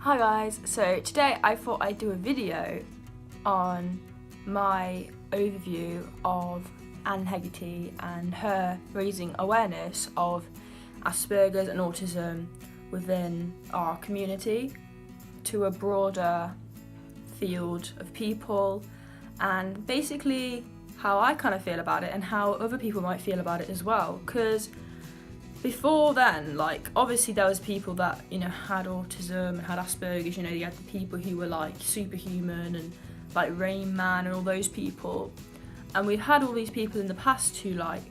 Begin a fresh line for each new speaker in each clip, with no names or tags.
Hi guys, so today I thought I'd do a video on my overview of Anne Hegerty and her raising awareness of Asperger's and autism within our community to a broader field of people, and basically how I kind of feel about it and how other people might feel about it as well. Because before then, like, obviously there was people that, had autism and had Asperger's, you had the people who were like superhuman and like Rain Man and all those people. And we've had all these people in the past who like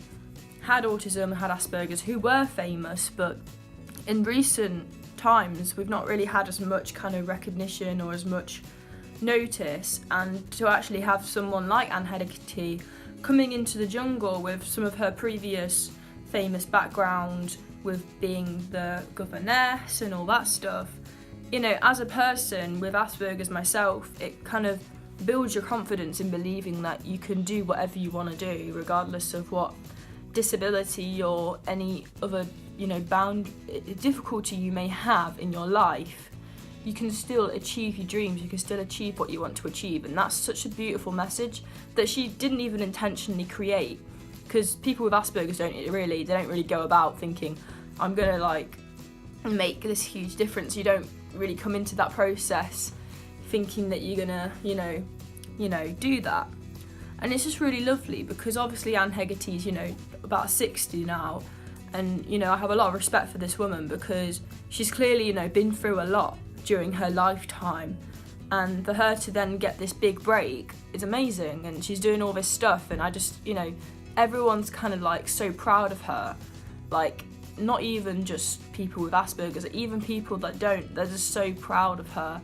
had autism and had Asperger's who were famous, but in recent times we've not really had as much kind of recognition or as much notice. And to actually have someone like Anne Hegerty coming into the jungle with some of her previous famous background with being the governess and all that stuff, as a person with Asperger's myself, it kind of builds your confidence in believing that you can do whatever you want to do, regardless of what disability or any other, difficulty you may have in your life. You can still achieve your dreams, you can still achieve what you want to achieve, and that's such a beautiful message that she didn't even intentionally create. Because people with Asperger's don't really go about thinking, I'm gonna like make this huge difference. You don't really come into that process thinking that you're gonna, do that. And it's just really lovely because obviously Anne Hegerty's, about 60 now, and I have a lot of respect for this woman because she's clearly, been through a lot during her lifetime, and for her to then get this big break is amazing. And she's doing all this stuff, and I just, everyone's kind of like so proud of her, like not even just people with Asperger's, even people that don't, they're just so proud of her.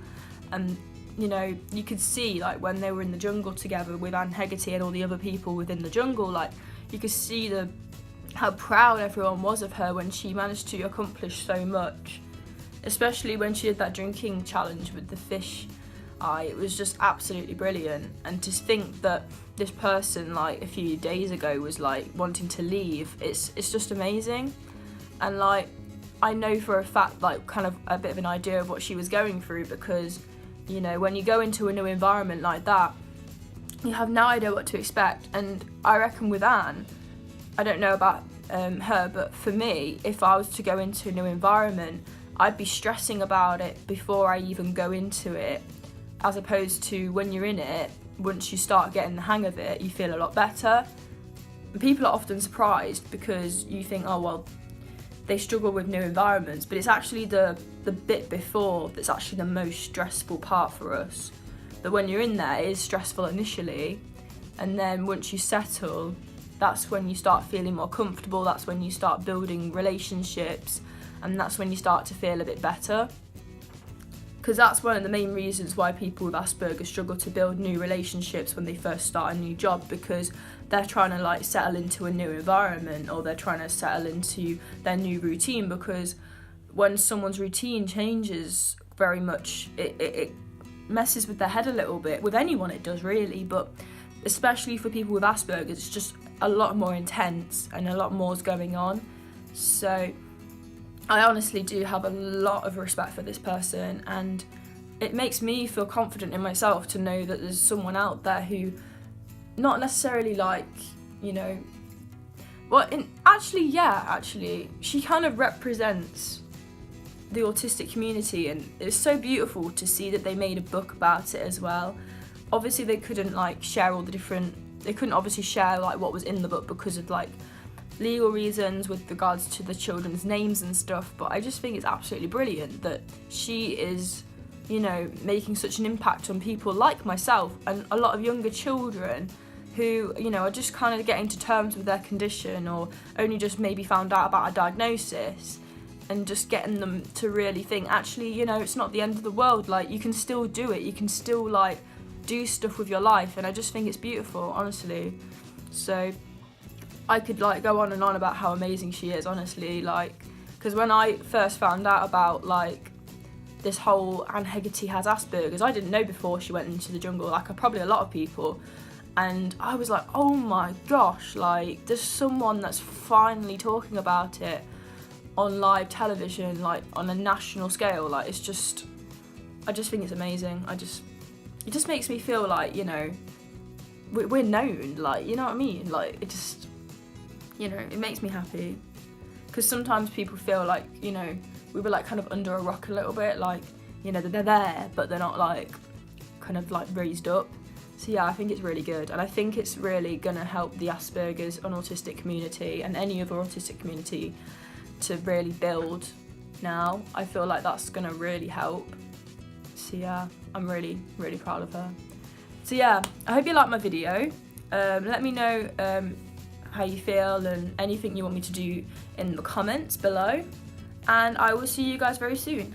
And you could see like when they were in the jungle together with Anne Hegerty and all the other people within the jungle, like you could see how proud everyone was of her when she managed to accomplish so much, especially when she did that drinking challenge with the fish eye. It was just absolutely brilliant. And to think that this person like a few days ago was like wanting to leave, it's just amazing. And like I know for a fact like kind of a bit of an idea of what she was going through, because when you go into a new environment like that, you have no idea what to expect. And I reckon with Anne, I don't know about her, but for me, if I was to go into a new environment, I'd be stressing about it before I even go into it, as opposed to when you're in it, once you start getting the hang of it, you feel a lot better. And people are often surprised because you think, oh well, they struggle with new environments, but it's actually the bit before that's actually the most stressful part for us. That when you're in there, it is stressful initially, and then once you settle, that's when you start feeling more comfortable, that's when you start building relationships, and that's when you start to feel a bit better. Because that's one of the main reasons why people with Asperger struggle to build new relationships when they first start a new job, because they're trying to like settle into a new environment, or they're trying to settle into their new routine. Because when someone's routine changes very much, it messes with their head a little bit. With anyone it does really, but especially for people with Asperger, it's just a lot more intense and a lot more is going on. So I honestly do have a lot of respect for this person, and it makes me feel confident in myself to know that there's someone out there who not necessarily like, actually she kind of represents the autistic community, and it's so beautiful to see that they made a book about it as well. Obviously they couldn't like share they couldn't obviously share like what was in the book because of like legal reasons with regards to the children's names and stuff, but I just think it's absolutely brilliant that she is, making such an impact on people like myself and a lot of younger children who, are just kind of getting to terms with their condition, or only just maybe found out about a diagnosis, and just getting them to really think, actually, it's not the end of the world, like you can still do it, you can still like do stuff with your life. And I just think it's beautiful, honestly. So I could like go on and on about how amazing she is, honestly, like, because when I first found out about like this whole Anne Hegerty has Asperger's, I didn't know before she went into the jungle, like probably a lot of people, and I was like, oh my gosh, like there's someone that's finally talking about it on live television, like on a national scale. Like it's just I just think it's amazing. It just makes me feel like, you know, we're known, like, you know what I mean? Like, it just, you know, it makes me happy. Because sometimes people feel like, you know, we were like kind of under a rock a little bit, like, you know, they're there, but they're not like kind of like raised up. So yeah, I think it's really good, and I think it's really gonna help the Asperger's and autistic community and any other autistic community to really build now. I feel like that's gonna really help. So yeah, I'm really, really proud of her. So yeah, I hope you liked my video. Let me know how you feel and anything you want me to do in the comments below. And I will see you guys very soon.